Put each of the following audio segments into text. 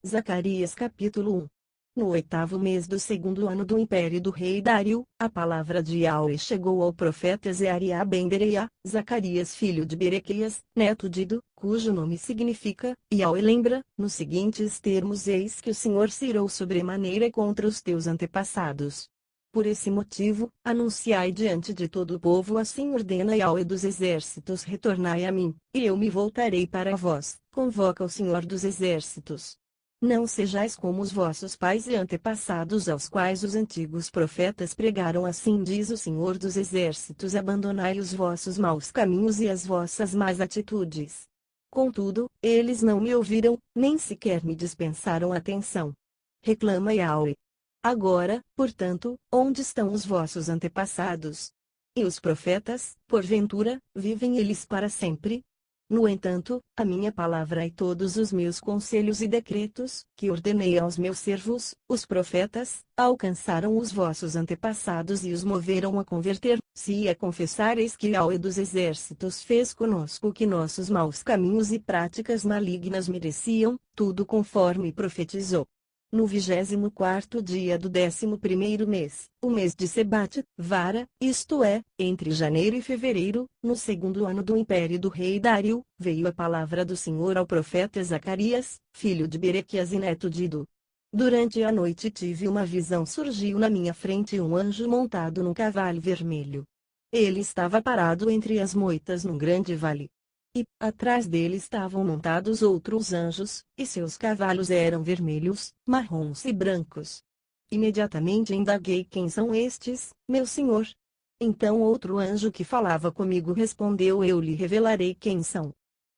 Zacarias capítulo 1. No 8º mês do 2º ano do império do rei Dário, a palavra de Yahweh chegou ao profeta Zearia ben Bereia, Zacarias filho de Berequias, neto de Ido, cujo nome significa, Yahweh lembra, nos seguintes termos: eis que o Senhor se irou sobremaneira contra os teus antepassados. Por esse motivo, anunciai diante de todo o povo: assim ordena Yahweh dos exércitos, retornai a mim, e eu me voltarei para vós, convoca o Senhor dos exércitos. Não sejais como os vossos pais e antepassados, aos quais os antigos profetas pregaram: assim diz o Senhor dos exércitos, abandonai os vossos maus caminhos e as vossas más atitudes. Contudo, eles não me ouviram, nem sequer me dispensaram atenção. Reclama Yahweh. Agora, portanto, onde estão os vossos antepassados? E os profetas, porventura, vivem eles para sempre? No entanto, a minha palavra e todos os meus conselhos e decretos, que ordenei aos meus servos, os profetas, alcançaram os vossos antepassados e os moveram a converter, se a confessareis que Yahweh dos exércitos fez conosco o que nossos maus caminhos e práticas malignas mereciam, tudo conforme profetizou. No 24º dia do 11º mês, o mês de Sebate, vara, isto é, entre janeiro e fevereiro, no 2º ano do império do rei Dário, veio a palavra do Senhor ao profeta Zacarias, filho de Berequias e neto de Ido. Durante a noite tive uma visão: surgiu na minha frente um anjo montado num cavalo vermelho. Ele estava parado entre as moitas num grande vale. E, atrás dele estavam montados outros anjos, e seus cavalos eram vermelhos, marrons e brancos. Imediatamente indaguei: quem são estes, meu senhor? Então outro anjo que falava comigo respondeu: eu lhe revelarei quem são.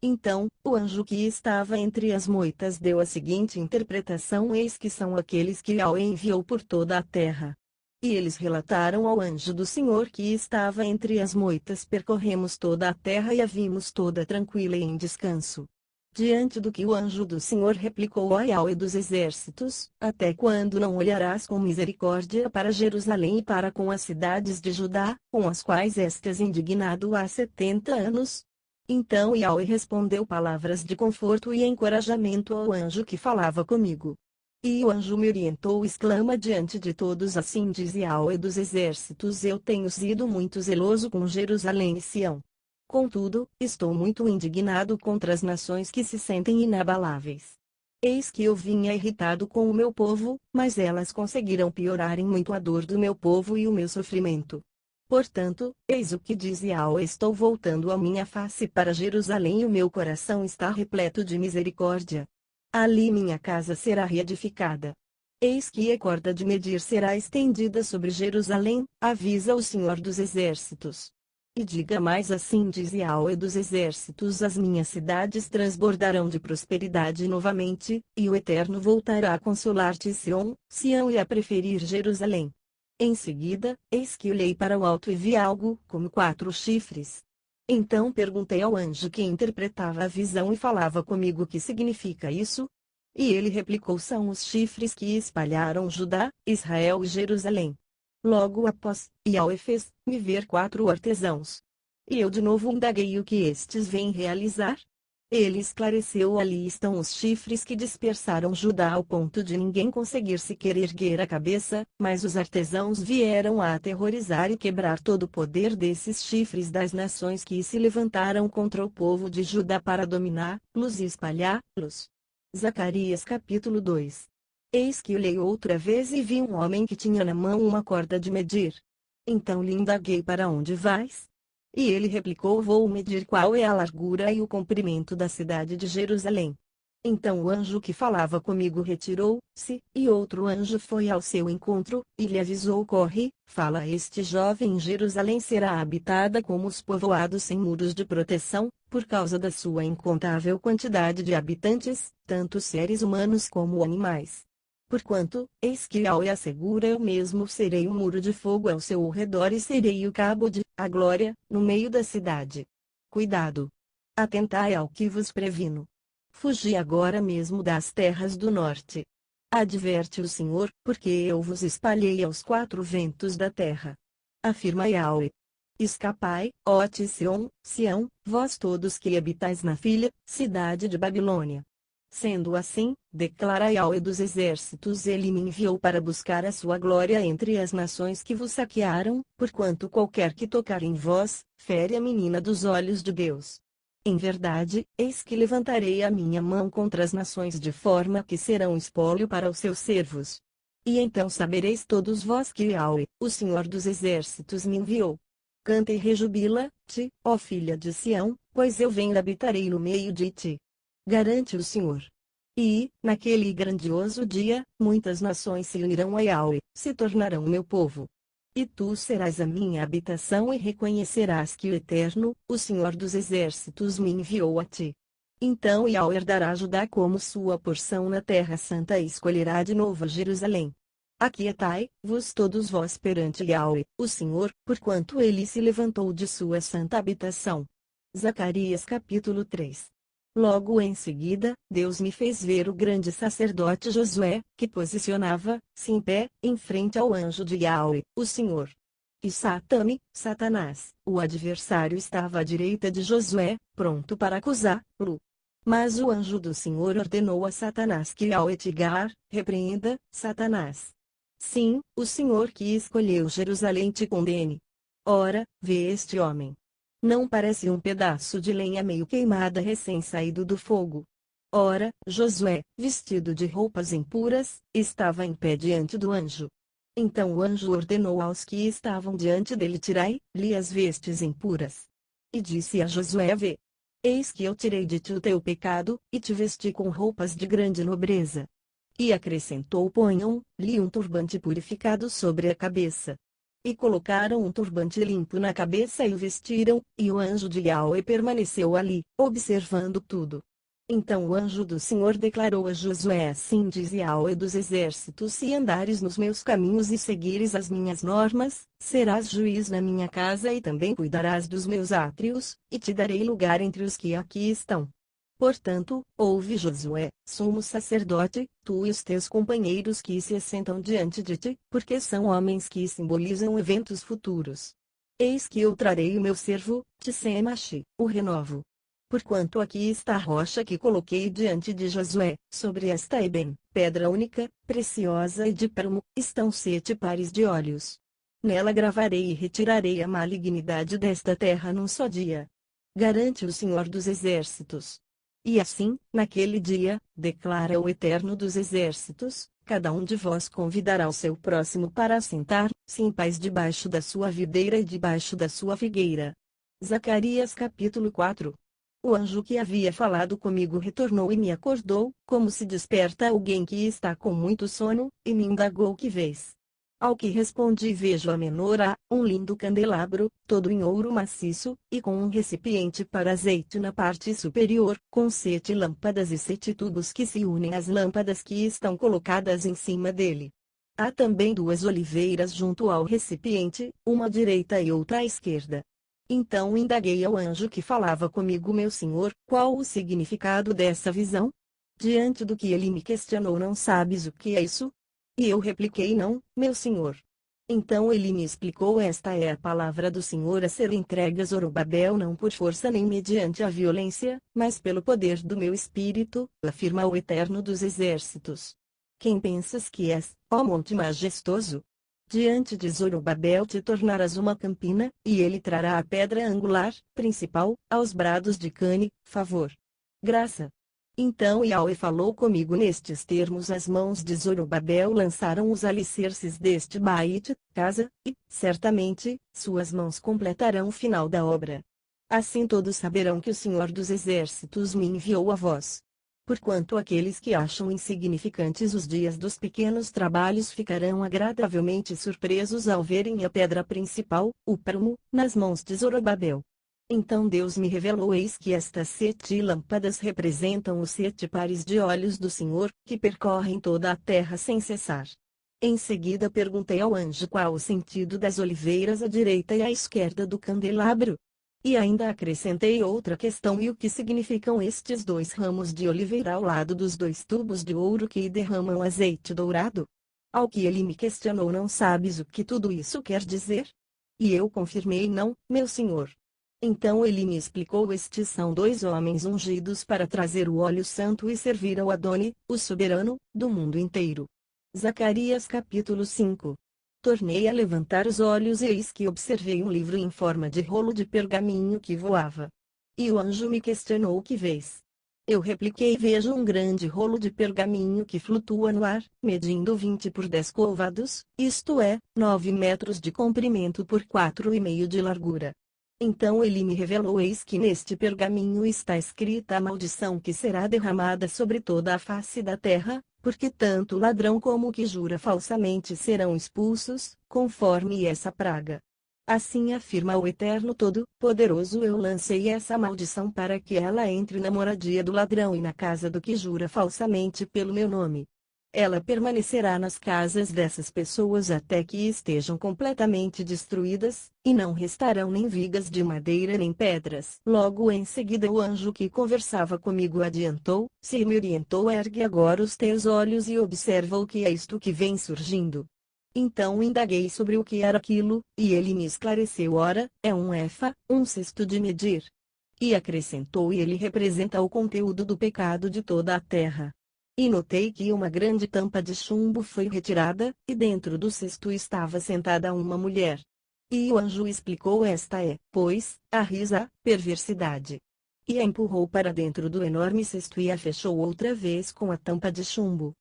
Então, o anjo que estava entre as moitas deu a seguinte interpretação: eis que são aqueles que Yahweh enviou por toda a terra. E eles relataram ao anjo do Senhor que estava entre as moitas: percorremos toda a terra e a vimos toda tranquila e em descanso. Diante do que o anjo do Senhor replicou a Yahweh dos exércitos: até quando não olharás com misericórdia para Jerusalém e para com as cidades de Judá, com as quais estás indignado há 70 anos? Então Yahweh respondeu palavras de conforto e encorajamento ao anjo que falava comigo. E o anjo me orientou: exclama diante de todos: assim diz Yahweh dos exércitos, eu tenho sido muito zeloso com Jerusalém e Sião. Contudo, estou muito indignado contra as nações que se sentem inabaláveis. Eis que eu vinha irritado com o meu povo, mas elas conseguiram piorar em muito a dor do meu povo e o meu sofrimento. Portanto, eis o que diz Yahweh: estou voltando a minha face para Jerusalém e o meu coração está repleto de misericórdia. Ali minha casa será reedificada. Eis que a corda de medir será estendida sobre Jerusalém, avisa o Senhor dos exércitos. E diga mais: assim diz Yahweh dos exércitos, as minhas cidades transbordarão de prosperidade novamente, e o Eterno voltará a consolar-te, Sião, e a preferir Jerusalém. Em seguida, eis que olhei para o alto e vi algo como 4 chifres. Então perguntei ao anjo que interpretava a visão e falava comigo: o que significa isso? E ele replicou: são os chifres que espalharam Judá, Israel e Jerusalém. Logo após, Yahweh fez-me ver 4 artesãos. E eu de novo indaguei: o que estes vêm realizar? Ele esclareceu: ali estão os chifres que dispersaram Judá ao ponto de ninguém conseguir sequer erguer a cabeça, mas os artesãos vieram a aterrorizar e quebrar todo o poder desses chifres das nações que se levantaram contra o povo de Judá para dominá-los e espalhá-los. Zacarias capítulo 2. Eis que olhei outra vez e vi um homem que tinha na mão uma corda de medir. Então lhe indaguei: para onde vais? E ele replicou: vou medir qual é a largura e o comprimento da cidade de Jerusalém. Então o anjo que falava comigo retirou-se, e outro anjo foi ao seu encontro, e lhe avisou: corre, fala a este jovem: Jerusalém será habitada como os povoados sem muros de proteção, por causa da sua incontável quantidade de habitantes, tanto seres humanos como animais. Porquanto, eis que Yahweh assegura: eu mesmo serei um muro de fogo ao seu redor e serei o cabo de a glória no meio da cidade. Cuidado! Atentai ao que vos previno. Fugi agora mesmo das terras do norte. Adverte o Senhor, porque eu vos espalhei aos 4 ventos da terra. Afirma Yahweh. Escapai, ó Sião, vós todos que habitais na filha, cidade de Babilônia. Sendo assim, declara Yahweh dos exércitos, ele me enviou para buscar a sua glória entre as nações que vos saquearam, porquanto qualquer que tocar em vós, fere a menina dos olhos de Deus. Em verdade, eis que levantarei a minha mão contra as nações de forma que serão espólio para os seus servos. E então sabereis todos vós que Yahweh, o Senhor dos exércitos me enviou. Canta e rejubila-te, ó filha de Sião, pois eu venho e habitarei no meio de ti. Garante o Senhor. E, naquele grandioso dia, muitas nações se unirão a Yahweh, se tornarão meu povo. E tu serás a minha habitação e reconhecerás que o Eterno, o Senhor dos exércitos me enviou a ti. Então Yahweh dará Judá como sua porção na terra santa e escolherá de novo Jerusalém. Aquietai-vos todos vós perante Yahweh, o Senhor, porquanto ele se levantou de sua santa habitação. Zacarias capítulo 3. Logo em seguida, Deus me fez ver o grande sacerdote Josué, que posicionava-se em pé, em frente ao anjo de Yahweh, o Senhor. E Satanás, o adversário, estava à direita de Josué, pronto para acusá-lo. Mas o anjo do Senhor ordenou a Satanás que Yahweh repreenda, Satanás. Sim, o Senhor que escolheu Jerusalém te condene. Ora, vê este homem. Não parece um pedaço de lenha meio queimada recém-saído do fogo. Ora, Josué, vestido de roupas impuras, estava em pé diante do anjo. Então o anjo ordenou aos que estavam diante dele: tirai-lhe as vestes impuras. E disse a Josué: vê, eis que eu tirei de ti o teu pecado, e te vesti com roupas de grande nobreza. E acrescentou: ponham-lhe um turbante purificado sobre a cabeça. E colocaram um turbante limpo na cabeça e o vestiram, e o anjo de Yahweh permaneceu ali, observando tudo. Então o anjo do Senhor declarou a Josué: assim diz Yahweh dos exércitos: se andares nos meus caminhos e seguires as minhas normas, serás juiz na minha casa e também cuidarás dos meus átrios, e te darei lugar entre os que aqui estão. Portanto, ouve, Josué, sumo sacerdote, tu e os teus companheiros que se assentam diante de ti, porque são homens que simbolizam eventos futuros. Eis que eu trarei o meu servo, Tsemachi, o renovo. Porquanto aqui está a rocha que coloquei diante de Josué, sobre esta Eben, pedra única, preciosa e de prumo, estão 7 pares de olhos. Nela gravarei e retirarei a malignidade desta terra num só dia. Garante o Senhor dos exércitos. E assim, naquele dia, declara o Eterno dos exércitos, cada um de vós convidará o seu próximo para assentar-se em paz debaixo da sua videira e debaixo da sua figueira. Zacarias capítulo 4. O anjo que havia falado comigo retornou e me acordou, como se desperta alguém que está com muito sono, e me indagou: o que vês? Ao que respondi: vejo a menora, um lindo candelabro, todo em ouro maciço, e com um recipiente para azeite na parte superior, com 7 lâmpadas e 7 tubos que se unem às lâmpadas que estão colocadas em cima dele. Há também 2 oliveiras junto ao recipiente, uma à direita e outra à esquerda. Então indaguei ao anjo que falava comigo: meu senhor, qual o significado dessa visão? Diante do que ele me questionou: não sabes o que é isso? E eu repliquei: não, meu senhor. Então ele me explicou: esta é a palavra do Senhor a ser entregue a Zorobabel, não por força nem mediante a violência, mas pelo poder do meu espírito, afirma o Eterno dos exércitos. Quem pensas que és, ó monte majestoso? Diante de Zorobabel te tornarás uma campina, e ele trará a pedra angular, principal, aos brados de Cane, favor. Graça. Então Yahweh falou comigo nestes termos: as mãos de Zorobabel lançaram os alicerces deste Bait, casa, e, certamente, suas mãos completarão o final da obra. Assim todos saberão que o Senhor dos exércitos me enviou a vós. Porquanto aqueles que acham insignificantes os dias dos pequenos trabalhos ficarão agradavelmente surpresos ao verem a pedra principal, o prumo, nas mãos de Zorobabel. Então Deus me revelou: eis que estas 7 lâmpadas representam os 7 pares de olhos do Senhor, que percorrem toda a terra sem cessar. Em seguida perguntei ao anjo qual o sentido das oliveiras à direita e à esquerda do candelabro. E ainda acrescentei outra questão: e o que significam estes 2 ramos de oliveira ao lado dos 2 tubos de ouro que derramam azeite dourado? Ao que ele me questionou: não sabes o que tudo isso quer dizer? E eu confirmei: não, meu senhor. Então ele me explicou: estes são 2 homens ungidos para trazer o óleo santo e servir ao Adoni, o soberano, do mundo inteiro. Zacarias capítulo 5. Tornei a levantar os olhos e eis que observei um livro em forma de rolo de pergaminho que voava. E o anjo me questionou: o que vês? Eu repliquei: vejo um grande rolo de pergaminho que flutua no ar, medindo 20 por 10 côvados, isto é, 9 metros de comprimento por 4,5 de largura. Então ele me revelou: eis que neste pergaminho está escrita a maldição que será derramada sobre toda a face da terra, porque tanto o ladrão como o que jura falsamente serão expulsos, conforme essa praga. Assim afirma o Eterno Todo-Poderoso: eu lancei essa maldição para que ela entre na moradia do ladrão e na casa do que jura falsamente pelo meu nome. Ela permanecerá nas casas dessas pessoas até que estejam completamente destruídas, e não restarão nem vigas de madeira nem pedras. Logo em seguida o anjo que conversava comigo adiantou, se me orientou: ergue agora os teus olhos e observa o que é isto que vem surgindo. Então indaguei sobre o que era aquilo, e ele me esclareceu: ora, é um efa, um cesto de medir. E acrescentou: e ele representa o conteúdo do pecado de toda a terra. E notei que uma grande tampa de chumbo foi retirada, e dentro do cesto estava sentada uma mulher. E o anjo explicou: esta é, pois, a risa, perversidade. E a empurrou para dentro do enorme cesto e a fechou outra vez com a tampa de chumbo.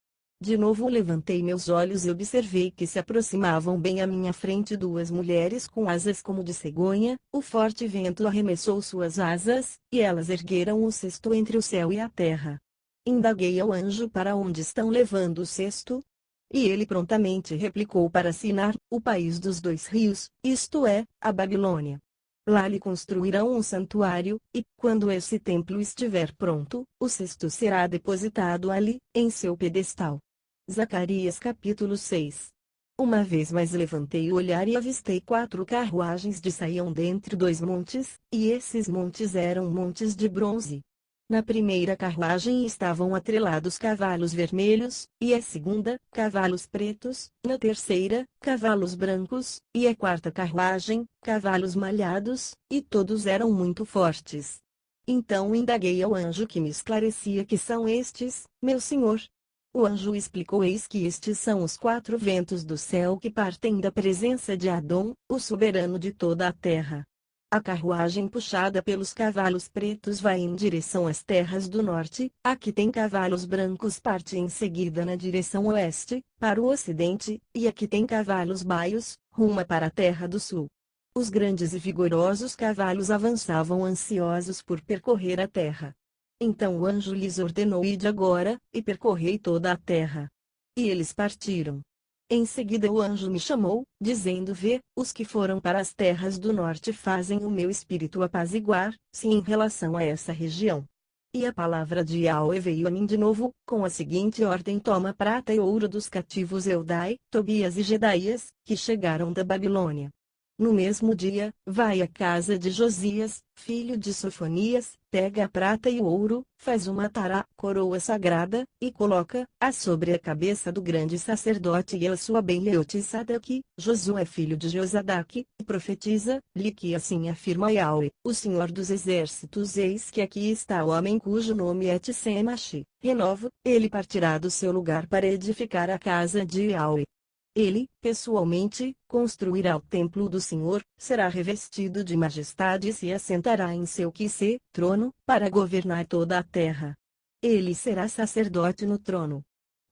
De novo levantei meus olhos e observei que se aproximavam bem à minha frente 2 mulheres com asas como de cegonha. O forte vento arremessou suas asas, e elas ergueram o cesto entre o céu e a terra. Indaguei ao anjo: para onde estão levando o cesto? E ele prontamente replicou: para Sinar, o país dos 2 rios, isto é, a Babilônia. Lá lhe construirão um santuário, e, quando esse templo estiver pronto, o cesto será depositado ali, em seu pedestal. Zacarias capítulo 6. Uma vez mais levantei o olhar e avistei 4 carruagens de Saião dentre 2 montes, e esses montes eram montes de bronze. Na primeira carruagem estavam atrelados cavalos vermelhos, e a segunda, cavalos pretos, na terceira, cavalos brancos, e a quarta carruagem, cavalos malhados, e todos eram muito fortes. Então indaguei ao anjo que me esclarecia: que são estes, meu senhor? O anjo explicou: eis que estes são os 4 ventos do céu que partem da presença de Adom, o soberano de toda a terra. A carruagem puxada pelos cavalos pretos vai em direção às terras do norte, a que tem cavalos brancos parte em seguida na direção oeste, para o ocidente, e a que tem cavalos baios, ruma para a terra do sul. Os grandes e vigorosos cavalos avançavam ansiosos por percorrer a terra. Então o anjo lhes ordenou: ide agora, e percorrei toda a terra. E eles partiram. Em seguida o anjo me chamou, dizendo: vê, os que foram para as terras do norte fazem o meu espírito apaziguar-se em relação a essa região. E a palavra de Yahweh veio a mim de novo, com a seguinte ordem: toma prata e ouro dos cativos Eudai, Tobias e Gedaías, que chegaram da Babilônia. No mesmo dia, vai à casa de Josias, filho de Sofonias, pega a prata e o ouro, faz uma tará, coroa sagrada, e coloca-a sobre a cabeça do grande sacerdote Yeshua ben Leotisadaque, Josué filho de Josadaque, e profetiza-lhe que assim afirma Yahweh, o Senhor dos Exércitos: eis que aqui está o homem cujo nome é Tsemashi, renovo, ele partirá do seu lugar para edificar a casa de Yahweh. Ele, pessoalmente, construirá o templo do Senhor, será revestido de majestade e se assentará em seu trono, para governar toda a terra. Ele será sacerdote no trono.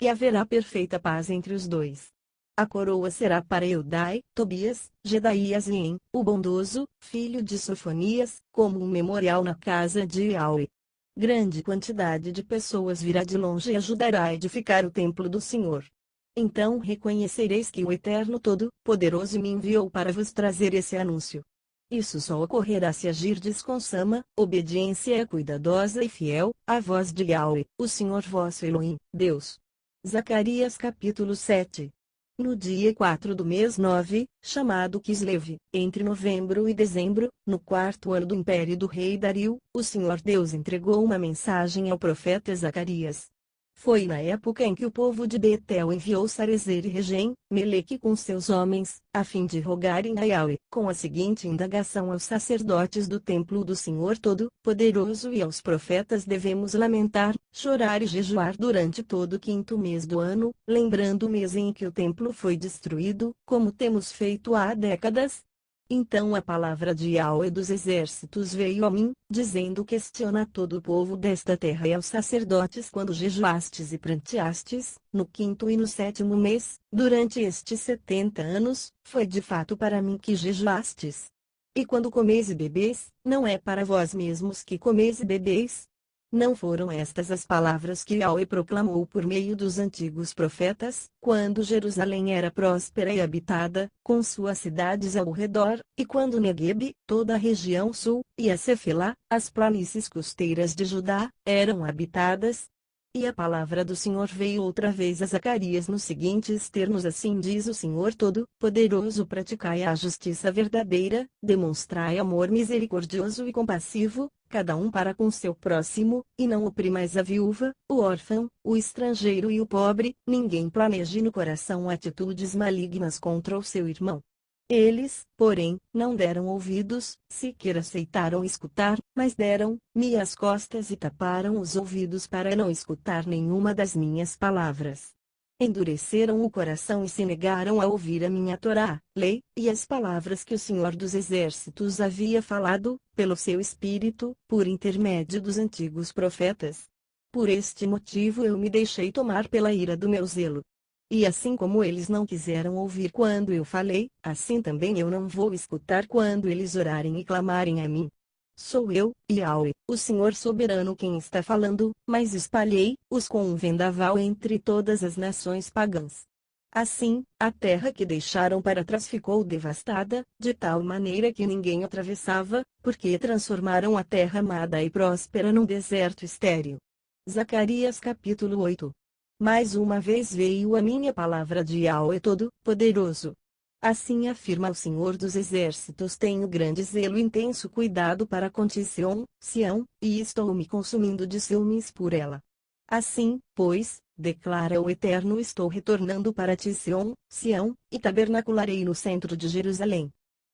E haverá perfeita paz entre os dois. A coroa será para Eudai, Tobias, Gedaías e En, o bondoso, filho de Sofonias, como um memorial na casa de Yahweh. Grande quantidade de pessoas virá de longe e ajudará a edificar o templo do Senhor. Então reconhecereis que o Eterno Todo-Poderoso me enviou para vos trazer esse anúncio. Isso só ocorrerá se agirdes com sama, obediência cuidadosa e fiel, à voz de Yahweh, o Senhor vosso Elohim, Deus. Zacarias capítulo 7. No dia 4 do mês 9, chamado Quisleve, entre novembro e dezembro, no 4º ano do império do rei Dario, o Senhor Deus entregou uma mensagem ao profeta Zacarias. Foi na época em que o povo de Betel enviou Sarezer e Regem, Meleque com seus homens, a fim de rogarem a Yahweh, com a seguinte indagação: aos sacerdotes do templo do Senhor Todo-Poderoso e aos profetas devemos lamentar, chorar e jejuar durante todo o quinto mês do ano, lembrando o mês em que o templo foi destruído, como temos feito há décadas? Então a palavra de Yahweh dos exércitos veio a mim, dizendo: questiona todo o povo desta terra e aos sacerdotes quando jejuastes e pranteastes, no quinto e no sétimo mês, durante estes 70 anos, foi de fato para mim que jejuastes. E quando comeis e bebeis, não é para vós mesmos que comeis e bebeis? Não foram estas as palavras que Yahweh proclamou por meio dos antigos profetas, quando Jerusalém era próspera e habitada, com suas cidades ao redor, e quando Neguebe, toda a região sul, e a Cefelá, as planícies costeiras de Judá, eram habitadas? E a palavra do Senhor veio outra vez a Zacarias nos seguintes termos: assim diz o Senhor Todo-Poderoso: praticai a justiça verdadeira, demonstrai amor misericordioso e compassivo, cada um para com seu próximo, e não oprimais a viúva, o órfão, o estrangeiro e o pobre, ninguém planeje no coração atitudes malignas contra o seu irmão. Eles, porém, não deram ouvidos, sequer aceitaram escutar, mas deram-me as costas e taparam os ouvidos para não escutar nenhuma das minhas palavras. Endureceram o coração e se negaram a ouvir a minha Torá, lei, e as palavras que o Senhor dos Exércitos havia falado, pelo seu Espírito, por intermédio dos antigos profetas. Por este motivo eu me deixei tomar pela ira do meu zelo. E assim como eles não quiseram ouvir quando eu falei, assim também eu não vou escutar quando eles orarem e clamarem a mim. Sou eu, Yahweh, o Senhor soberano, quem está falando, mas espalhei-os com um vendaval entre todas as nações pagãs. Assim, a terra que deixaram para trás ficou devastada, de tal maneira que ninguém atravessava, porque transformaram a terra amada e próspera num deserto estéril. Zacarias capítulo 8. Mais uma vez veio a minha palavra de Yahweh Todo-Poderoso. Assim afirma o Senhor dos Exércitos: tenho grande zelo e intenso cuidado para com ti, Sião, e estou me consumindo de ciúmes por ela. Assim, pois, declara o Eterno, estou retornando para ti, Sião, e tabernacularei no centro de Jerusalém.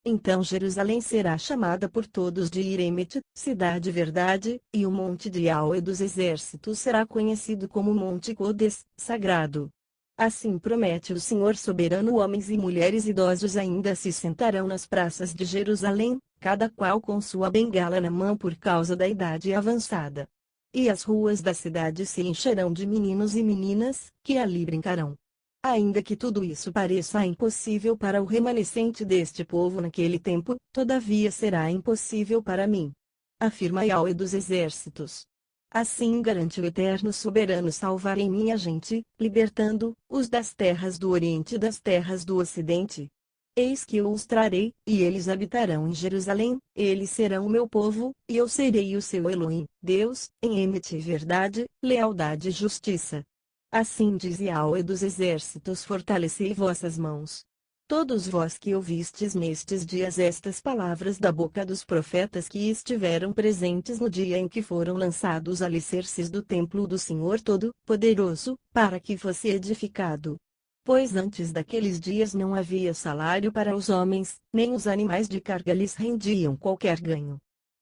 Então Jerusalém será chamada por todos de Iremet, cidade verdade, e o monte de Yahweh dos Exércitos será conhecido como Monte Codes, sagrado. Assim promete o Senhor soberano: homens e mulheres idosos ainda se sentarão nas praças de Jerusalém, cada qual com sua bengala na mão por causa da idade avançada. E as ruas da cidade se encherão de meninos e meninas, que ali brincarão. Ainda que tudo isso pareça impossível para o remanescente deste povo naquele tempo, todavia será impossível para mim. Afirma Yahweh dos Exércitos. Assim garante o Eterno soberano: salvarei minha gente, libertando-os das terras do Oriente e das terras do Ocidente. Eis que eu os trarei, e eles habitarão em Jerusalém, eles serão o meu povo, e eu serei o seu Elohim, Deus, em emet verdade, lealdade e justiça. Assim diz Yahweh dos Exércitos: fortalecei vossas mãos. Todos vós que ouvistes nestes dias estas palavras da boca dos profetas que estiveram presentes no dia em que foram lançados os alicerces do templo do Senhor Todo-Poderoso, para que fosse edificado. Pois antes daqueles dias não havia salário para os homens, nem os animais de carga lhes rendiam qualquer ganho.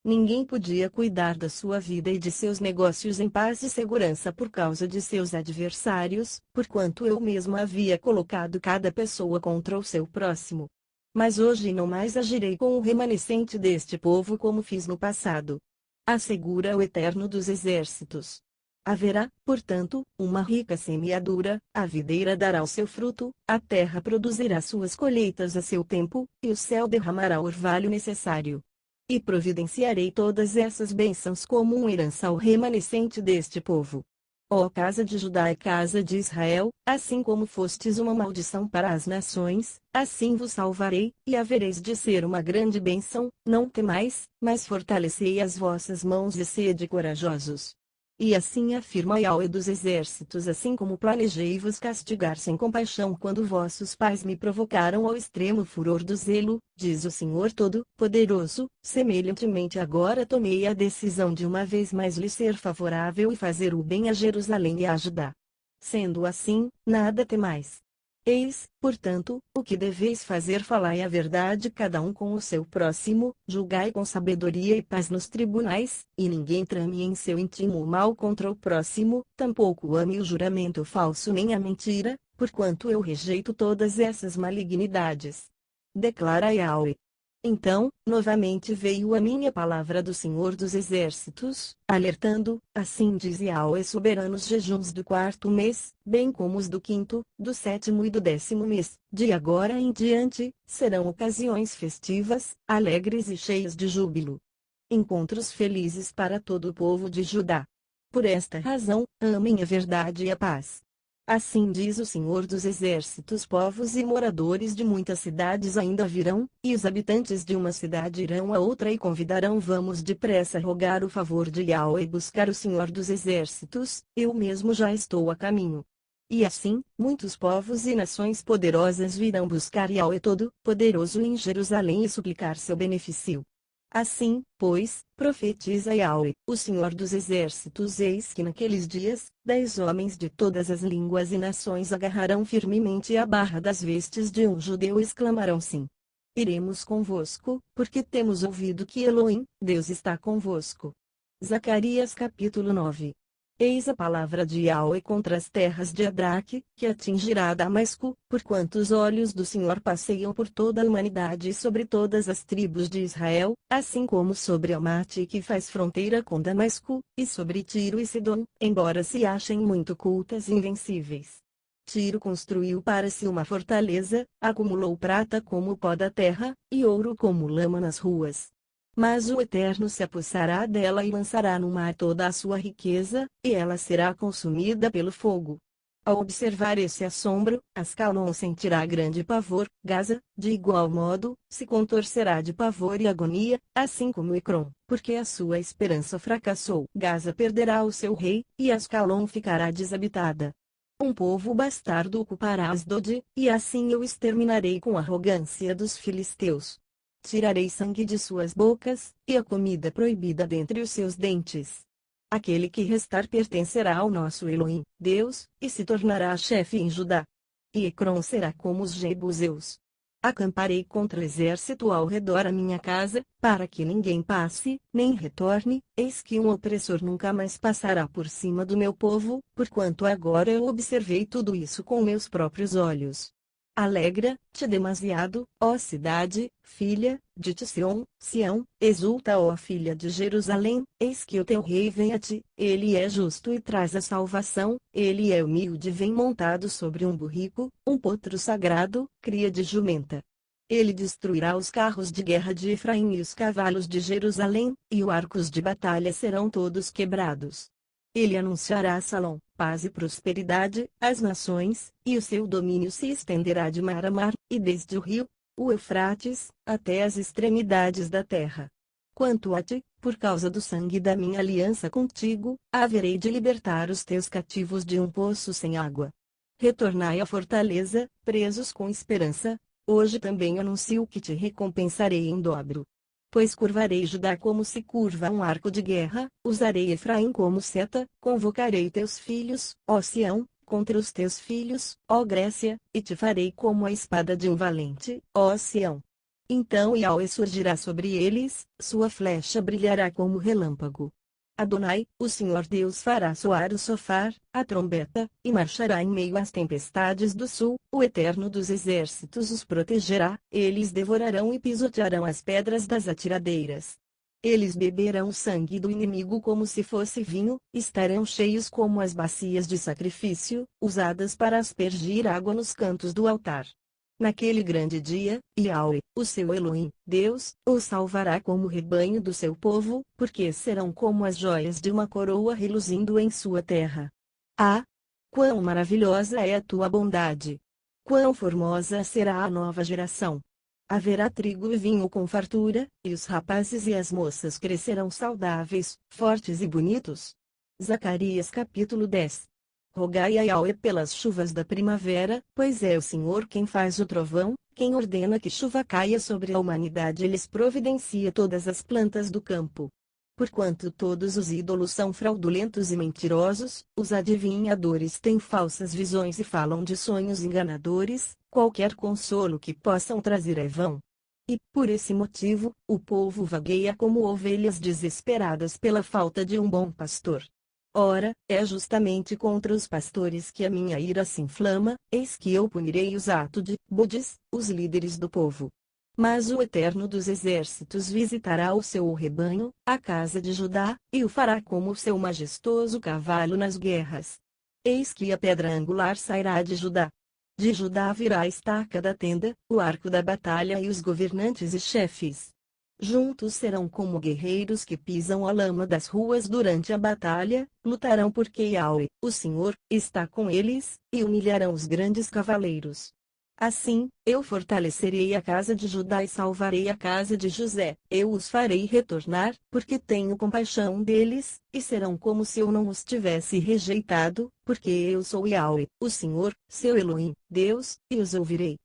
Ninguém podia cuidar da sua vida e de seus negócios em paz e segurança por causa de seus adversários, porquanto eu mesmo havia colocado cada pessoa contra o seu próximo. Mas hoje não mais agirei com o remanescente deste povo como fiz no passado. Assegura o Eterno dos Exércitos. Haverá, portanto, uma rica semeadura, a videira dará o seu fruto, a terra produzirá suas colheitas a seu tempo, e o céu derramará o orvalho necessário. E providenciarei todas essas bênçãos como uma herança ao remanescente deste povo. Ó casa de Judá e casa de Israel, assim como fostes uma maldição para as nações, assim vos salvarei, e havereis de ser uma grande bênção. Não temais, mas fortalecei as vossas mãos e sede corajosos. E assim afirma Yahweh dos exércitos: assim como planejei vos castigar sem compaixão quando vossos pais me provocaram ao extremo furor do zelo, diz o Senhor Todo-Poderoso, semelhantemente agora tomei a decisão de uma vez mais lhe ser favorável e fazer o bem a Jerusalém e a Judá. Sendo assim, nada temais. Eis, portanto, o que deveis fazer: falai a verdade cada um com o seu próximo, julgai com sabedoria e paz nos tribunais, e ninguém trame em seu íntimo o mal contra o próximo, tampouco ame o juramento falso nem a mentira, porquanto eu rejeito todas essas malignidades. Declara Yahweh. Então, novamente veio a minha palavra do Senhor dos Exércitos, alertando: assim diz Yahweh soberano, os jejuns do quarto mês, bem como os do quinto, do sétimo e do 10º mês, de agora em diante, serão ocasiões festivas, alegres e cheias de júbilo. Encontros felizes para todo o povo de Judá. Por esta razão, amem a verdade e a paz. Assim diz o Senhor dos Exércitos: povos e moradores de muitas cidades ainda virão, e os habitantes de uma cidade irão a outra e convidarão: vamos depressa rogar o favor de Yahweh e buscar o Senhor dos Exércitos, eu mesmo já estou a caminho. E assim, muitos povos e nações poderosas virão buscar Yahweh Todo-Poderoso em Jerusalém e suplicar seu benefício. Assim, pois, profetiza Yahweh, o Senhor dos Exércitos: eis que naqueles dias, 10 homens de todas as línguas e nações agarrarão firmemente a barra das vestes de um judeu e exclamarão: sim, iremos convosco, porque temos ouvido que Elohim, Deus, está convosco. Zacarias capítulo 9. Eis a palavra de Yahweh contra as terras de Adraque, que atingirá Damasco, porquanto os olhos do Senhor passeiam por toda a humanidade e sobre todas as tribos de Israel, assim como sobre Amate, que faz fronteira com Damasco, e sobre Tiro e Sidom, embora se achem muito cultas e invencíveis. Tiro construiu para si uma fortaleza, acumulou prata como o pó da terra, e ouro como lama nas ruas. Mas o Eterno se apossará dela e lançará no mar toda a sua riqueza, e ela será consumida pelo fogo. Ao observar esse assombro, Ascalon sentirá grande pavor, Gaza, de igual modo, se contorcerá de pavor e agonia, assim como Ecrom, porque a sua esperança fracassou. Gaza perderá o seu rei, e Ascalon ficará desabitada. Um povo bastardo ocupará Asdod, e assim eu exterminarei com arrogância dos filisteus. Tirarei sangue de suas bocas, e a comida proibida dentre os seus dentes. Aquele que restar pertencerá ao nosso Elohim, Deus, e se tornará chefe em Judá. E Ecrom será como os jebuseus. Acamparei contra o exército ao redor a minha casa, para que ninguém passe, nem retorne, eis que um opressor nunca mais passará por cima do meu povo, porquanto agora eu observei tudo isso com meus próprios olhos. Alegra-te demasiado, ó cidade, filha de Sião, exulta, ó filha de Jerusalém, eis que o teu rei vem a ti, ele é justo e traz a salvação, ele é humilde e vem montado sobre um burrico, um potro sagrado, cria de jumenta. Ele destruirá os carros de guerra de Efraim e os cavalos de Jerusalém, e os arcos de batalha serão todos quebrados. Ele anunciará a Salom, paz e prosperidade, às nações, e o seu domínio se estenderá de mar a mar, e desde o rio, o Eufrates, até as extremidades da terra. Quanto a ti, por causa do sangue da minha aliança contigo, haverei de libertar os teus cativos de um poço sem água. Retornai à fortaleza, presos com esperança, hoje também anuncio que te recompensarei em dobro. Pois curvarei Judá como se curva um arco de guerra, usarei Efraim como seta, convocarei teus filhos, ó Sião, contra os teus filhos, ó Grécia, e te farei como a espada de um valente, ó Sião. Então Yahweh surgirá sobre eles, sua flecha brilhará como relâmpago. Adonai, o Senhor Deus, fará soar o sofar, a trombeta, e marchará em meio às tempestades do sul, o Eterno dos Exércitos os protegerá, eles devorarão e pisotearão as pedras das atiradeiras. Eles beberão o sangue do inimigo como se fosse vinho, estarão cheios como as bacias de sacrifício, usadas para aspergir água nos cantos do altar. Naquele grande dia, Yahweh, o seu Elohim, Deus, os salvará como rebanho do seu povo, porque serão como as joias de uma coroa reluzindo em sua terra. Ah! Quão maravilhosa é a tua bondade! Quão formosa será a nova geração! Haverá trigo e vinho com fartura, e os rapazes e as moças crescerão saudáveis, fortes e bonitos. Zacarias capítulo 10. Rogai a Yahweh pelas chuvas da primavera, pois é o Senhor quem faz o trovão, quem ordena que chuva caia sobre a humanidade e lhes providencia todas as plantas do campo. Porquanto todos os ídolos são fraudulentos e mentirosos, os adivinhadores têm falsas visões e falam de sonhos enganadores, qualquer consolo que possam trazer é vão. E, por esse motivo, o povo vagueia como ovelhas desesperadas pela falta de um bom pastor. Ora, é justamente contra os pastores que a minha ira se inflama, eis que eu punirei os Budes, os líderes do povo. Mas o Eterno dos Exércitos visitará o seu rebanho, a casa de Judá, e o fará como o seu majestoso cavalo nas guerras. Eis que a pedra angular sairá de Judá. De Judá virá a estaca da tenda, o arco da batalha e os governantes e chefes. Juntos serão como guerreiros que pisam a lama das ruas durante a batalha, lutarão porque Yahweh, o Senhor, está com eles, e humilharão os grandes cavaleiros. Assim, eu fortalecerei a casa de Judá e salvarei a casa de José, eu os farei retornar, porque tenho compaixão deles, e serão como se eu não os tivesse rejeitado, porque eu sou Yahweh, o Senhor, seu Elohim, Deus, e os ouvirei.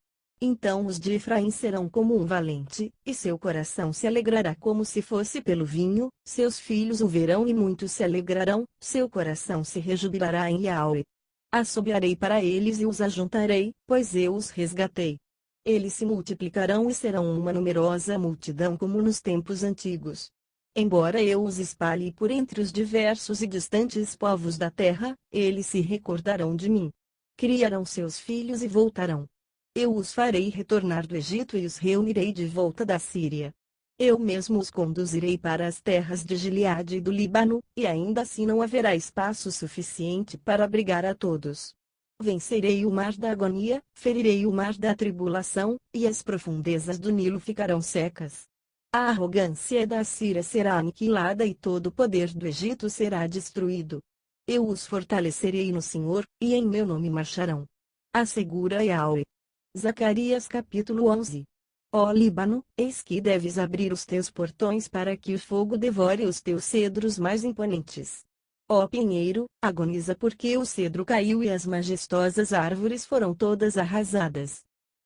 Então os de Efraim serão como um valente, e seu coração se alegrará como se fosse pelo vinho, seus filhos o verão e muitos se alegrarão, seu coração se rejubilará em Yahweh. Assobiarei para eles e os ajuntarei, pois eu os resgatei. Eles se multiplicarão e serão uma numerosa multidão como nos tempos antigos. Embora eu os espalhe por entre os diversos e distantes povos da terra, eles se recordarão de mim. Criarão seus filhos e voltarão. Eu os farei retornar do Egito e os reunirei de volta da Síria. Eu mesmo os conduzirei para as terras de Gileade e do Líbano, e ainda assim não haverá espaço suficiente para abrigar a todos. Vencerei o mar da agonia, ferirei o mar da tribulação, e as profundezas do Nilo ficarão secas. A arrogância da Assíria será aniquilada e todo o poder do Egito será destruído. Eu os fortalecerei no Senhor, e em meu nome marcharão. Assegura Yahweh. Zacarias capítulo 11. Ó Líbano, eis que deves abrir os teus portões para que o fogo devore os teus cedros mais imponentes. Ó pinheiro, agoniza porque o cedro caiu e as majestosas árvores foram todas arrasadas.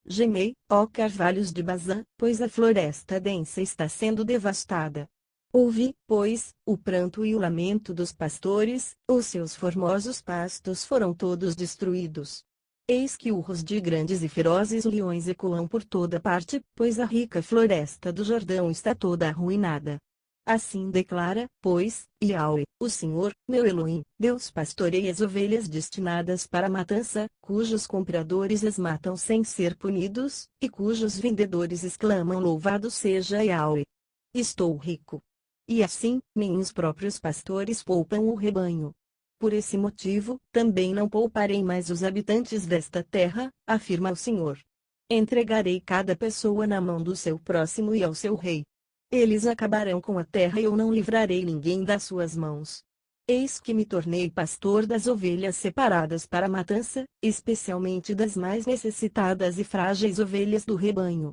Gemei, ó carvalhos de Bazã, pois a floresta densa está sendo devastada. Ouvi, pois, o pranto e o lamento dos pastores, os seus formosos pastos foram todos destruídos. Eis que urros de grandes e ferozes leões ecoam por toda parte, pois a rica floresta do Jordão está toda arruinada. Assim declara, pois, Yahweh, o Senhor, meu Elohim, Deus pastoreia as ovelhas destinadas para a matança, cujos compradores as matam sem ser punidos, e cujos vendedores exclamam louvado seja Yahweh. Estou rico. E assim, nem os próprios pastores poupam o rebanho. Por esse motivo, também não pouparei mais os habitantes desta terra, afirma o Senhor. Entregarei cada pessoa na mão do seu próximo e ao seu rei. Eles acabarão com a terra e eu não livrarei ninguém das suas mãos. Eis que me tornei pastor das ovelhas separadas para a matança, especialmente das mais necessitadas e frágeis ovelhas do rebanho.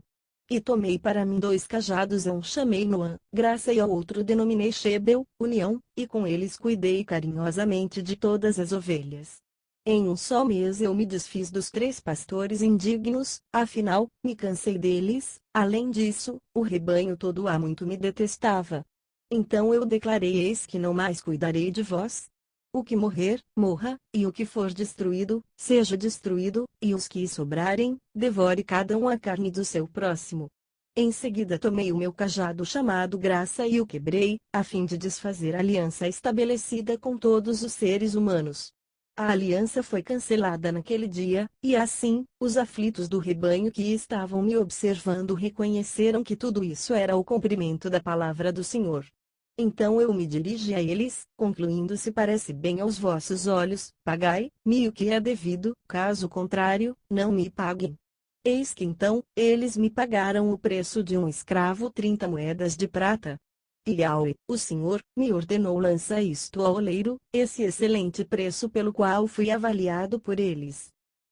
E tomei para mim 2 cajados, a um chamei Noã, graça, e ao outro denominei Shebel, união, e com eles cuidei carinhosamente de todas as ovelhas. Em um só mês eu me desfiz dos 3 pastores indignos, afinal, me cansei deles, além disso, o rebanho todo há muito me detestava. Então eu declarei: eis que não mais cuidarei de vós. O que morrer, morra, e o que for destruído, seja destruído, e os que sobrarem, devore cada um a carne do seu próximo. Em seguida tomei o meu cajado chamado graça e o quebrei, a fim de desfazer a aliança estabelecida com todos os seres humanos. A aliança foi cancelada naquele dia, e assim, os aflitos do rebanho que estavam me observando reconheceram que tudo isso era o cumprimento da palavra do Senhor. Então eu me dirigi a eles, concluindo: se parece bem aos vossos olhos, pagai-me o que é devido, caso contrário, não me paguem. Eis que então, eles me pagaram o preço de um escravo, 30 moedas de prata. E Yahweh, o Senhor, me ordenou: lança isto ao oleiro, esse excelente preço pelo qual fui avaliado por eles.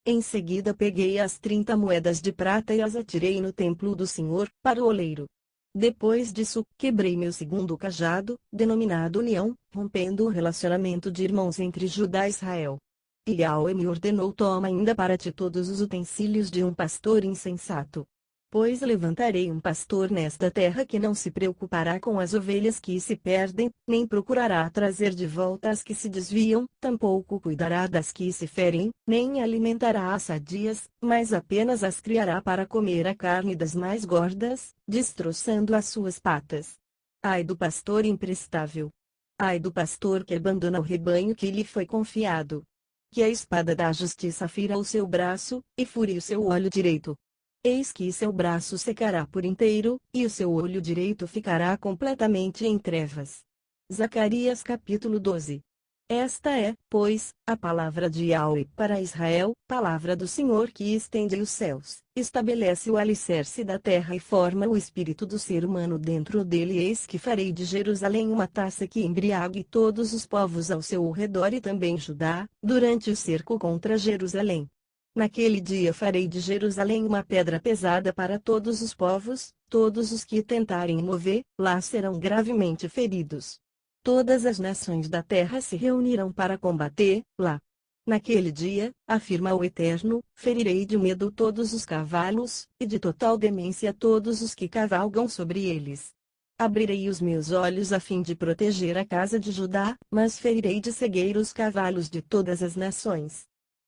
Em seguida peguei as 30 moedas de prata e as atirei no templo do Senhor, para o oleiro. Depois disso, quebrei meu segundo cajado, denominado união, rompendo o relacionamento de irmãos entre Judá e Israel. E Yahweh me ordenou: toma ainda para ti todos os utensílios de um pastor insensato. Pois levantarei um pastor nesta terra que não se preocupará com as ovelhas que se perdem, nem procurará trazer de volta as que se desviam, tampouco cuidará das que se ferem, nem alimentará as sadias, mas apenas as criará para comer a carne das mais gordas, destroçando as suas patas. Ai do pastor imprestável! Ai do pastor que abandona o rebanho que lhe foi confiado! Que a espada da justiça fira o seu braço, e fure o seu olho direito. Eis que seu braço secará por inteiro, e o seu olho direito ficará completamente em trevas. Zacarias capítulo 12. Esta é, pois, a palavra de Yahweh para Israel, palavra do Senhor que estende os céus, estabelece o alicerce da terra e forma o espírito do ser humano dentro dele. Eis que farei de Jerusalém uma taça que embriague todos os povos ao seu redor e também Judá, durante o cerco contra Jerusalém. Naquele dia farei de Jerusalém uma pedra pesada para todos os povos, todos os que tentarem mover, lá serão gravemente feridos. Todas as nações da terra se reunirão para combater, lá. Naquele dia, afirma o Eterno, ferirei de medo todos os cavalos, e de total demência todos os que cavalgam sobre eles. Abrirei os meus olhos a fim de proteger a casa de Judá, mas ferirei de cegueira os cavalos de todas as nações.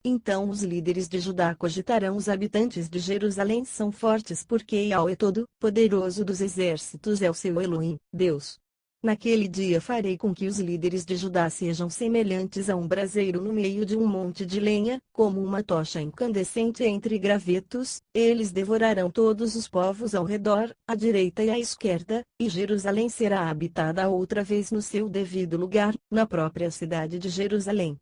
Então os líderes de Judá cogitarão: os habitantes de Jerusalém são fortes porque Yahweh Todo-Poderoso dos Exércitos é o seu Elohim, Deus. Naquele dia farei com que os líderes de Judá sejam semelhantes a um braseiro no meio de um monte de lenha, como uma tocha incandescente entre gravetos. Eles devorarão todos os povos ao redor, à direita e à esquerda, e Jerusalém será habitada outra vez no seu devido lugar, na própria cidade de Jerusalém.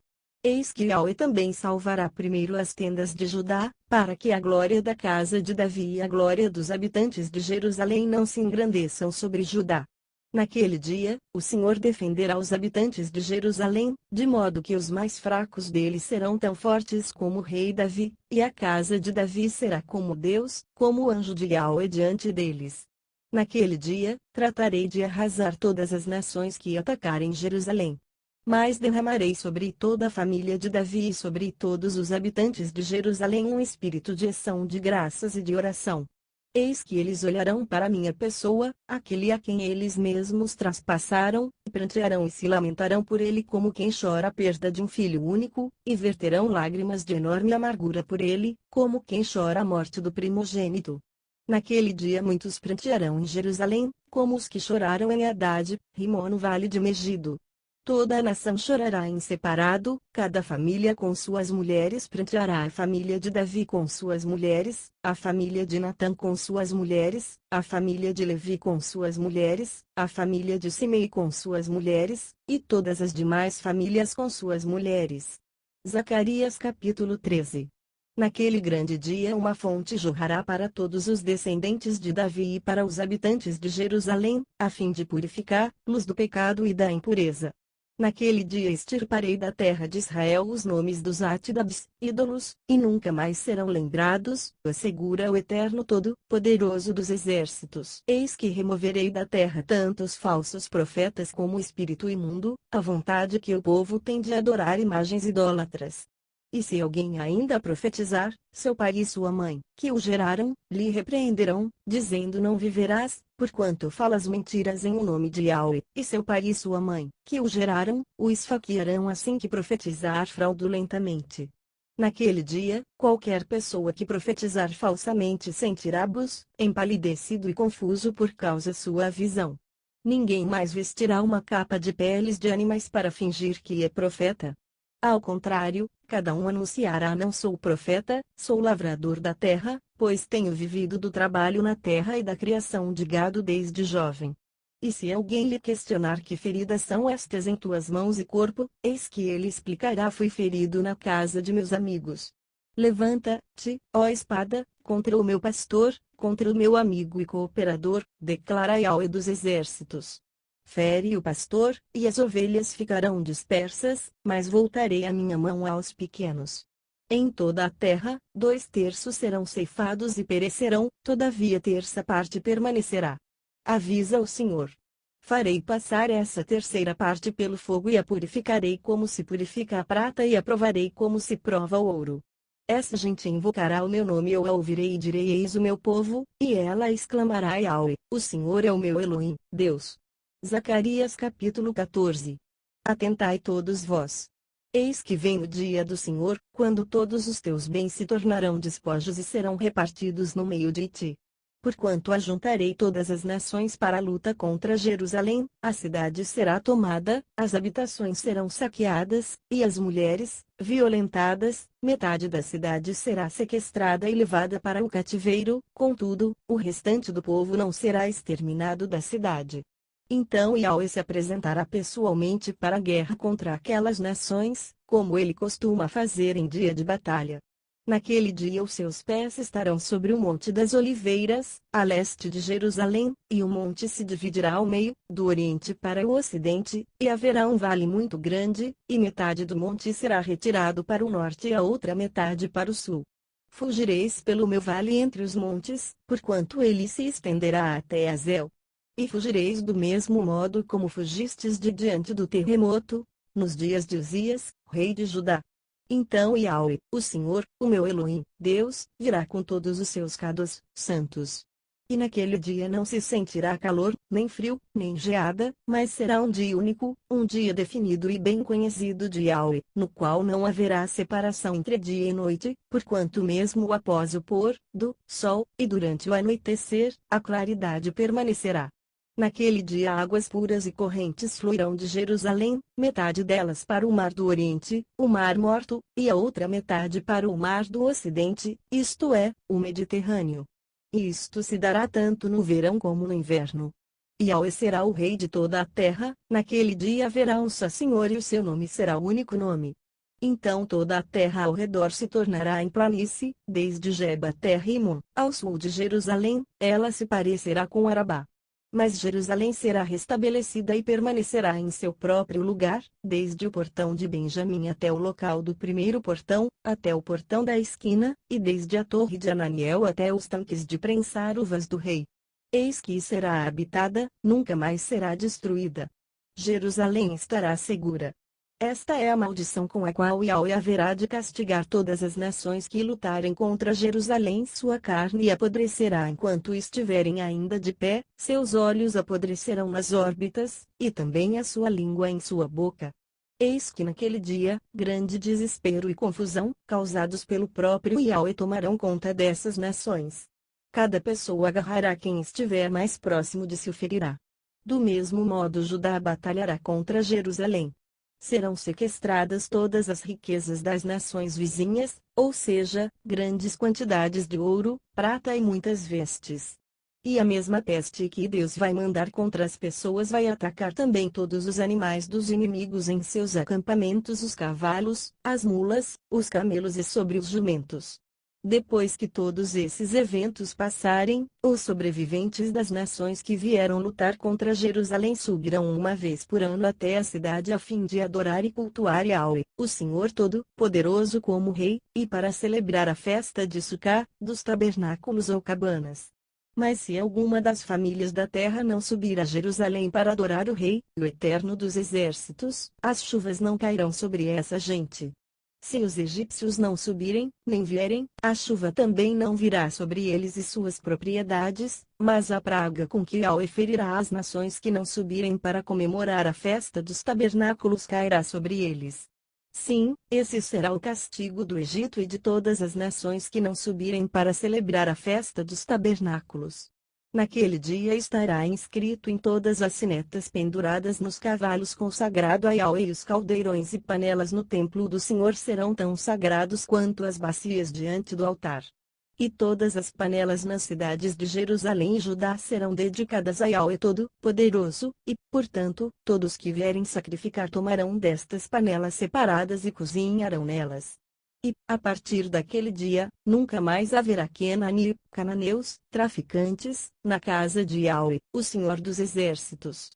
Eis que Yahweh também salvará primeiro as tendas de Judá, para que a glória da casa de Davi e a glória dos habitantes de Jerusalém não se engrandeçam sobre Judá. Naquele dia, o Senhor defenderá os habitantes de Jerusalém, de modo que os mais fracos deles serão tão fortes como o rei Davi, e a casa de Davi será como Deus, como o anjo de Yahweh diante deles. Naquele dia, tratarei de arrasar todas as nações que atacarem Jerusalém. Mas derramarei sobre toda a família de Davi e sobre todos os habitantes de Jerusalém um espírito de ação de graças e de oração. Eis que eles olharão para minha pessoa, aquele a quem eles mesmos traspassaram, e prantearão e se lamentarão por ele como quem chora a perda de um filho único, e verterão lágrimas de enorme amargura por ele, como quem chora a morte do primogênito. Naquele dia muitos prantearão em Jerusalém, como os que choraram em Hadade, Rimon no vale de Megido. Toda a nação chorará em separado, cada família com suas mulheres pranteará: a família de Davi com suas mulheres, a família de Natã com suas mulheres, a família de Levi com suas mulheres, a família de Simei com suas mulheres, e todas as demais famílias com suas mulheres. Zacarias capítulo 13. Naquele grande dia uma fonte jorrará para todos os descendentes de Davi e para os habitantes de Jerusalém, a fim de purificar-los do pecado e da impureza. Naquele dia extirparei da terra de Israel os nomes dos Átidabs, ídolos, e nunca mais serão lembrados, assegura o Eterno Todo-Poderoso dos Exércitos. Eis que removerei da terra tanto os falsos profetas como o espírito imundo, a vontade que o povo tem de adorar imagens idólatras. E se alguém ainda profetizar, seu pai e sua mãe, que o geraram, lhe repreenderão, dizendo: não viverás, porquanto falas mentiras em o nome de Yahweh. E seu pai e sua mãe, que o geraram, o esfaquearão assim que profetizar fraudulentamente. Naquele dia, qualquer pessoa que profetizar falsamente sentirá empalidecido e confuso por causa sua visão. Ninguém mais vestirá uma capa de peles de animais para fingir que é profeta. Ao contrário, cada um anunciará: não sou profeta, sou lavrador da terra, pois tenho vivido do trabalho na terra e da criação de gado desde jovem. E se alguém lhe questionar: que feridas são estas em tuas mãos e corpo, eis que ele explicará: fui ferido na casa de meus amigos. Levanta-te, ó espada, contra o meu pastor, contra o meu amigo e cooperador, declara Yahweh dos Exércitos. Fere o pastor, e as ovelhas ficarão dispersas, mas voltarei a minha mão aos pequenos. Em toda a terra, 2/3 serão ceifados e perecerão, todavia 1/3 parte permanecerá. Avisa o Senhor. Farei passar essa terceira parte pelo fogo e a purificarei como se purifica a prata e a provarei como se prova o ouro. Essa gente invocará o meu nome e eu a ouvirei e direi: eis o meu povo, e ela exclamará: Yahweh, o Senhor é o meu Elohim, Deus. Zacarias capítulo 14. Atentai todos vós. Eis que vem o dia do Senhor, quando todos os teus bens se tornarão despojos e serão repartidos no meio de ti. Porquanto ajuntarei todas as nações para a luta contra Jerusalém, a cidade será tomada, as habitações serão saqueadas, e as mulheres, violentadas, metade da cidade será sequestrada e levada para o cativeiro, contudo, o restante do povo não será exterminado da cidade. Então Yahweh se apresentará pessoalmente para a guerra contra aquelas nações, como ele costuma fazer em dia de batalha. Naquele dia os seus pés estarão sobre o Monte das Oliveiras, a leste de Jerusalém, e o monte se dividirá ao meio, do oriente para o ocidente, e haverá um vale muito grande, e metade do monte será retirado para o norte e a outra metade para o sul. Fugireis pelo meu vale entre os montes, porquanto ele se estenderá até Azel. E fugireis do mesmo modo como fugistes de diante do terremoto, nos dias de Uzias, rei de Judá. Então Yahweh, o Senhor, o meu Elohim, Deus, virá com todos os seus cados santos. E naquele dia não se sentirá calor, nem frio, nem geada, mas será um dia único, um dia definido e bem conhecido de Yahweh, no qual não haverá separação entre dia e noite, porquanto mesmo após o pôr do sol, e durante o anoitecer, a claridade permanecerá. Naquele dia águas puras e correntes fluirão de Jerusalém, metade delas para o mar do Oriente, o Mar Morto, e a outra metade para o Mar do Ocidente, isto é, o Mediterrâneo. E isto se dará tanto no verão como no inverno. Yahweh será o rei de toda a terra, naquele dia haverá um só Senhor e o seu nome será o único nome. Então toda a terra ao redor se tornará em planície, desde Geba até Rimon, ao sul de Jerusalém, ela se parecerá com Arabá. Mas Jerusalém será restabelecida e permanecerá em seu próprio lugar, desde o portão de Benjamim até o local do primeiro portão, até o portão da esquina, e desde a torre de Ananiel até os tanques de prensar uvas do rei. Eis que será habitada, nunca mais será destruída. Jerusalém estará segura. Esta é a maldição com a qual Yahweh haverá de castigar todas as nações que lutarem contra Jerusalém. Sua carne apodrecerá enquanto estiverem ainda de pé, seus olhos apodrecerão nas órbitas, e também a sua língua em sua boca. Eis que naquele dia, grande desespero e confusão, causados pelo próprio Yahweh, tomarão conta dessas nações. Cada pessoa agarrará quem estiver mais próximo de si e o ferirá. Do mesmo modo Judá batalhará contra Jerusalém. Serão sequestradas todas as riquezas das nações vizinhas, ou seja, grandes quantidades de ouro, prata e muitas vestes. E a mesma peste que Deus vai mandar contra as pessoas vai atacar também todos os animais dos inimigos em seus acampamentos: os cavalos, as mulas, os camelos e sobre os jumentos. Depois que todos esses eventos passarem, os sobreviventes das nações que vieram lutar contra Jerusalém subirão uma vez por ano até a cidade a fim de adorar e cultuar Yahweh, o Senhor Todo-Poderoso como Rei, e para celebrar a festa de Sucá, dos tabernáculos ou cabanas. Mas se alguma das famílias da terra não subir a Jerusalém para adorar o Rei, o Eterno dos Exércitos, as chuvas não cairão sobre essa gente. Se os egípcios não subirem, nem vierem, a chuva também não virá sobre eles e suas propriedades, mas a praga com que Yahweh ferirá as nações que não subirem para comemorar a festa dos tabernáculos cairá sobre eles. Sim, esse será o castigo do Egito e de todas as nações que não subirem para celebrar a festa dos tabernáculos. Naquele dia estará inscrito em todas as sinetas penduradas nos cavalos consagrado a Yahweh, e os caldeirões e panelas no templo do Senhor serão tão sagrados quanto as bacias diante do altar. E todas as panelas nas cidades de Jerusalém e Judá serão dedicadas a Yahweh Todo-Poderoso, e, portanto, todos que vierem sacrificar tomarão destas panelas separadas e cozinharão nelas. E, a partir daquele dia, nunca mais haverá cananeus, traficantes, na casa de Yahweh, o Senhor dos Exércitos.